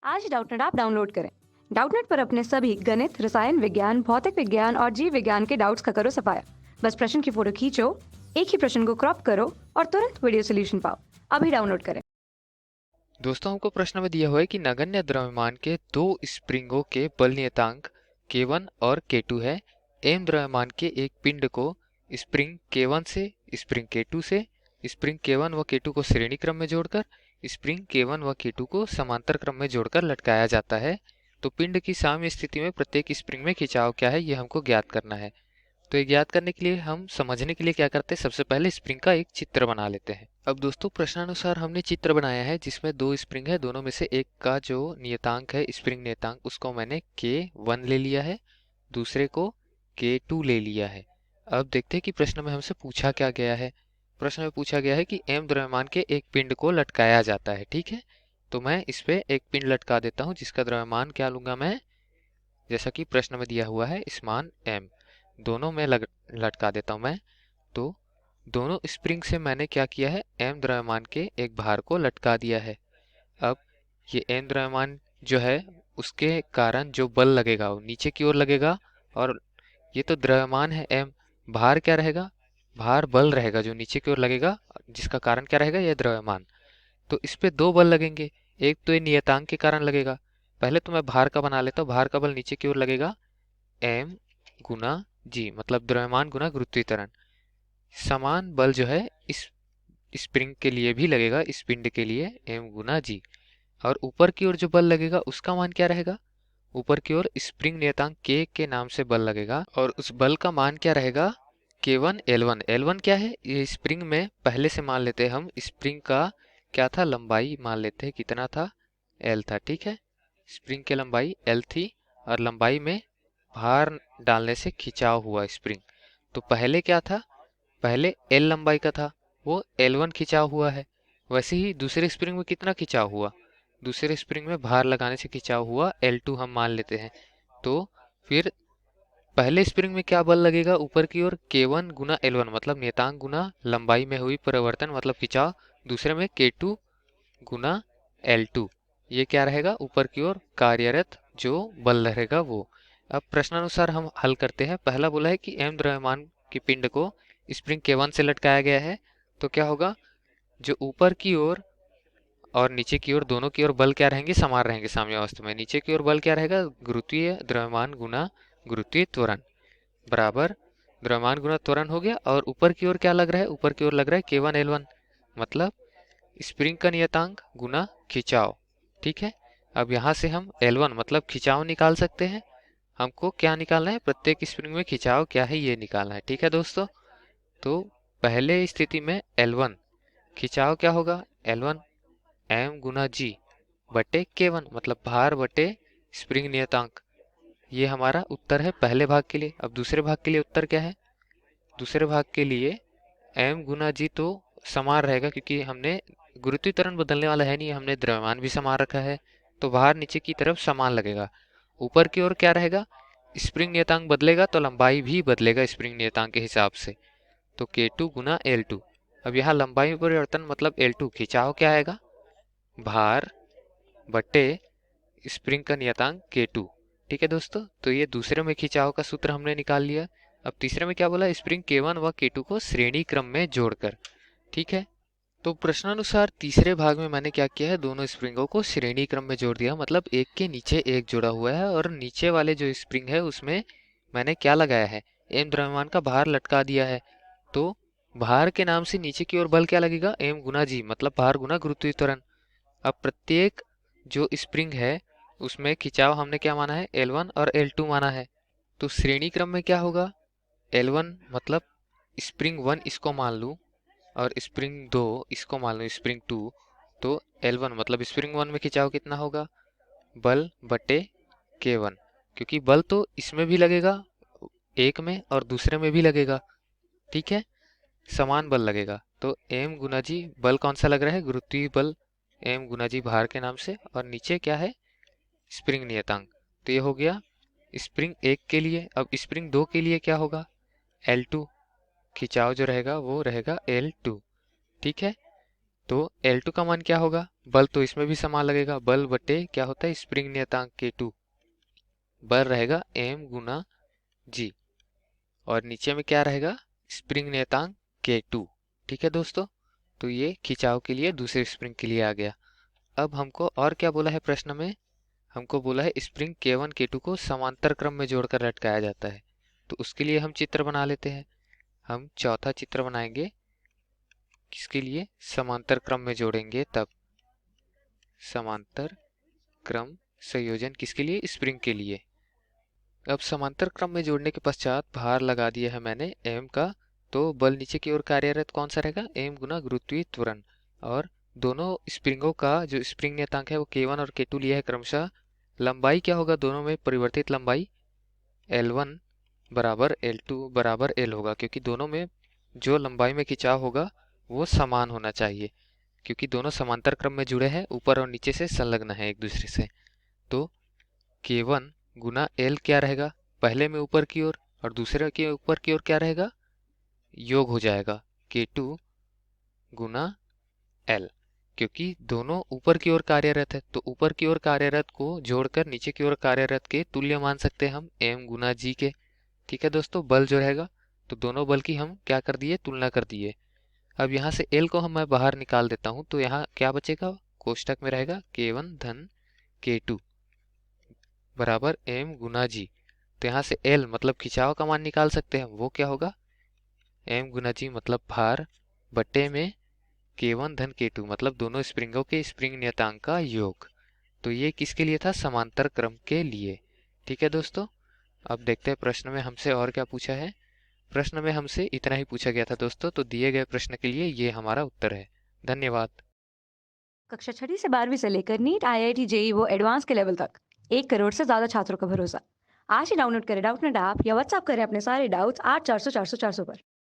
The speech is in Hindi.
आज डाउटनेट ऐप डाउनलोड करें। डाउटनेट पर अपने सभी गणित, रसायन विज्ञान, भौतिक विज्ञान और जीव विज्ञान के डाउट्स का करो सफाया। बस प्रश्न की फोटो खींचो, एक ही प्रश्न को क्रॉप करो और तुरंत वीडियो सोल्यूशन पाओ। अभी डाउनलोड करें। दोस्तों, हमको प्रश्न में दिया हुआ है कि नगण्य द्रव्यमान के दो स्प्रिंगों के बल नियतांक K1 और K2 है। m द्रव्यमान के एक पिंड को स्प्रिंग K1 से स्प्रिंग K2 से स्प्रिंग K1 व K2 को श्रेणी क्रम में जोड़कर स्प्रिंग K1 व K2 को समांतर क्रम में जोड़कर लटकाया जाता है। तो पिंड की साम्य स्थिति में प्रत्येक स्प्रिंग में खिंचाव क्या है, ये हमको ज्ञात करना है। तो ये ज्ञात करने के लिए हम समझने के लिए क्या करते हैं, सबसे पहले स्प्रिंग का एक चित्र बना लेते हैं। अब दोस्तों, प्रश्नानुसार हमने चित्र बनाया है जिसमें दो स्प्रिंग है। दोनों में से एक का जो नियतांक है, स्प्रिंग नियतांक, उसको मैंने K1 ले लिया है, दूसरे को K2 ले लिया है। अब देखते हैं कि प्रश्न में हमसे पूछा क्या गया है। प्रश्न में पूछा गया है कि m द्रव्यमान के एक पिंड को लटकाया जाता है। ठीक है, तो मैं इस पे एक पिंड लटका देता हूँ जिसका द्रव्यमान क्या लूंगा मैं, जैसा कि प्रश्न में दिया हुआ है स्मान m। दोनों में लटका देता हूँ मैं। तो दोनों स्प्रिंग से मैंने क्या किया है, m द्रव्यमान के एक भार को लटका दिया है। अब ये m द्रव्यमान जो है उसके कारण जो बल लगेगा वो नीचे की ओर लगेगा, और ये तो द्रव्यमान है m, भार क्या रहेगा, भार बल रहेगा जो नीचे की ओर लगेगा, जिसका कारण क्या रहेगा, यह द्रव्यमान। तो इस पे दो बल लगेंगे। एक तो ये नियतांक के कारण लगेगा। पहले तो मैं भार का बना लेता हूँ। भार का बल नीचे की ओर लगेगा m गुना g, मतलब द्रव्यमान गुना गुरुत्वीय त्वरण। समान बल जो है इस स्प्रिंग के लिए भी लगेगा, इस पिंड के लिए m गुना g। और ऊपर की ओर जो बल लगेगा उसका मान क्या रहेगा, ऊपर की ओर स्प्रिंग नियतांक k के नाम से बल लगेगा, और उस बल का मान क्या रहेगा, K1 L1। L1 क्या है, ये स्प्रिंग में पहले से मान लेते हैं हम, स्प्रिंग का क्या था, लंबाई मान लेते हैं, कितना था, L था। ठीक है, स्प्रिंग की लंबाई L थी, और लंबाई में भार डालने से खिंचाव हुआ स्प्रिंग। तो पहले क्या था, पहले L लंबाई का था, वो L1 खिंचाव हुआ है। वैसे ही दूसरे स्प्रिंग में कितना खिंचाव हुआ, दूसरे स्प्रिंग में भार लगाने से खिंचाव हुआ L2 हम मान लेते हैं। तो फिर पहले स्प्रिंग में क्या बल लगेगा, ऊपर की ओर K1 गुना L1, मतलब नियतांक गुना लंबाई में हुई परिवर्तन, मतलब खिंचाव। दूसरे में K2 गुना L2, ये क्या रहेगा, ऊपर की ओर कार्यरत जो बल रहेगा वो। अब प्रश्नानुसार हम हल करते हैं। पहला बोला है कि m द्रव्यमान की पिंड को स्प्रिंग K1 से लटकाया गया है, तो क्या होगा, जो ऊपर की ओर और नीचे की ओर दोनों की ओर बल क्या रहेंगे, समान रहेंगे साम्यावस्था में। नीचे की ओर बल क्या रहेगा, गुरुत्वीय द्रव्यमान गुना गुरुत्वीय त्वरण बराबर द्रव्यमान गुना त्वरण हो गया। और ऊपर की ओर क्या लग रहा है, ऊपर की ओर लग रहा है K1 L1, मतलब स्प्रिंग का नियतांक गुना खिंचाव। ठीक है, अब यहाँ से हम L1 मतलब खिंचाव निकाल सकते हैं। हमको क्या निकालना है, प्रत्येक स्प्रिंग में खिंचाव क्या है ये निकालना है। ठीक है दोस्तों, तो पहले स्थिति में L1 खिंचाव क्या होगा, L1 m गुना g बटे K1, मतलब भार बटे स्प्रिंग नियतांक। ये हमारा उत्तर है पहले भाग के लिए। अब दूसरे भाग के लिए उत्तर क्या है, दूसरे भाग के लिए m गुना g तो समान रहेगा, क्योंकि हमने गुरुत्वीय त्वरण बदलने वाला है नहीं, हमने द्रव्यमान भी समान रखा है, तो भार नीचे की तरफ समान लगेगा। ऊपर की ओर क्या रहेगा, स्प्रिंग नियतांक बदलेगा तो लंबाई भी बदलेगा स्प्रिंग नियतांक के हिसाब से, तो K2 गुना L2। अब यहाँ लंबाई में परिवर्तन मतलब L2, खिंचाव क्या आएगा, भार बटे स्प्रिंग का नियतांक K2। ठीक है दोस्तों, तो ये दूसरे में खिंचाव का सूत्र हमने निकाल लिया। अब तीसरे में क्या बोला, स्प्रिंग K1 व K2 को श्रेणी क्रम में जोड़कर। ठीक है, तो प्रश्नानुसार तीसरे भाग में मैंने क्या किया है, दोनों स्प्रिंगों को श्रेणी क्रम में जोड़ दिया, मतलब एक के नीचे एक जुड़ा हुआ है, और नीचे वाले जो स्प्रिंग है उसमें मैंने क्या लगाया है, m द्रव्यमान का भार लटका दिया है। तो भार के नाम से नीचे की ओर बल क्या लगेगा, m गुना g, मतलब भार गुना गुरुत्वीय त्वरण। अब प्रत्येक जो स्प्रिंग है उसमें खिंचाव हमने क्या माना है, L1 और L2 माना है। तो श्रेणी क्रम में क्या होगा, L1 मतलब स्प्रिंग 1 इसको मान लूँ, और स्प्रिंग 2 इसको मान लूँ स्प्रिंग 2, तो L1 मतलब स्प्रिंग 1 में खिंचाव कितना होगा, बल बटे K1, क्योंकि बल तो इसमें भी लगेगा एक में और दूसरे में भी लगेगा। ठीक है, समान बल लगेगा। तो m गुना जी बल कौन सा लग रहा है, गुरुत्वीय बल m गुना जी भार के नाम से, और नीचे क्या है, स्प्रिंग नियतांक। तो ये हो गया स्प्रिंग 1 के लिए। अब स्प्रिंग 2 के लिए क्या होगा, L2, खिंचाव जो रहेगा वो रहेगा L2। ठीक है, तो L2 का मान क्या होगा, बल तो इसमें भी समान लगेगा, बल बटे क्या होता है स्प्रिंग नियतांक K2, बल रहेगा m गुना g, और नीचे में क्या रहेगा स्प्रिंग नियतांक K2। ठीक है दोस्तों, तो ये खिंचाव के लिए दूसरे स्प्रिंग के लिए आ गया। अब हमको और क्या बोला है प्रश्न में, हमको बोला है स्प्रिंग K1 K2 को समांतर क्रम में जोड़कर लटकाया जाता है। तो उसके लिए हम चित्र बना लेते हैं। हम चौथा चित्र बनाएंगे, किसके लिए, समांतर क्रम में जोड़ेंगे तब, समांतर क्रम संयोजन किसके लिए, स्प्रिंग के लिए। अब समांतर क्रम में जोड़ने के पश्चात भार लगा दिया है मैंने m का, तो बल नीचे की ओर कार्यरत कौन सा रहेगा, m गुना गुरुत्वीय त्वरण, और दोनों स्प्रिंगों का जो स्प्रिंग नियतांक है वो K1 और K2 लिया है क्रमशः। लंबाई क्या होगा, दोनों में परिवर्तित लंबाई L1 बराबर L2 बराबर L होगा, क्योंकि दोनों में जो लंबाई में खिंचाव होगा वो समान होना चाहिए, क्योंकि दोनों समांतर क्रम में जुड़े हैं, ऊपर और नीचे से संलग्न है एक दूसरे से। तो K1 गुना L क्या रहेगा, पहले में ऊपर की ओर और दूसरे के ऊपर की ओर क्या रहेगा, योग हो जाएगा K2 गुना L, क्योंकि दोनों ऊपर की ओर कार्यरत है, तो ऊपर की ओर कार्यरत को जोड़कर नीचे की ओर कार्यरत के तुल्य मान सकते हैं हम m गुना g के। ठीक है दोस्तों, बल जो रहेगा, तो दोनों बल की हम क्या कर दिए, तुलना कर दिए। अब यहाँ से L को मैं बाहर निकाल देता हूँ, तो यहाँ क्या बचेगा, कोष्टक में रहेगा K1 धन K2 बराबर m गुना g। तो यहाँ से L मतलब खिंचाव का मान निकाल सकते हैं, वो क्या होगा m गुना g मतलब भार बट्टे में K1 धन K2 मतलब दोनों स्प्रिंगों के स्प्रिंग नियतांक का योग। तो ये किसके लिए था, समांतर क्रम के लिए। ठीक है दोस्तों, अब देखते हैं प्रश्न में हमसे और क्या पूछा है। प्रश्न में हमसे इतना ही पूछा गया था दोस्तों, तो दिए गए प्रश्न के लिए ये हमारा उत्तर है। धन्यवाद। कक्षा 6वीं से 12वीं से लेकर नीट, IIT, JEE वो एडवांस के लेवल तक 1 करोड़ से ज्यादा छात्रों का भरोसा। आज ही डाउनलोड करें डाउटनेट ऐप या व्हाट्सएप करें अपने सारे डाउट्स 8400 400 400 पर।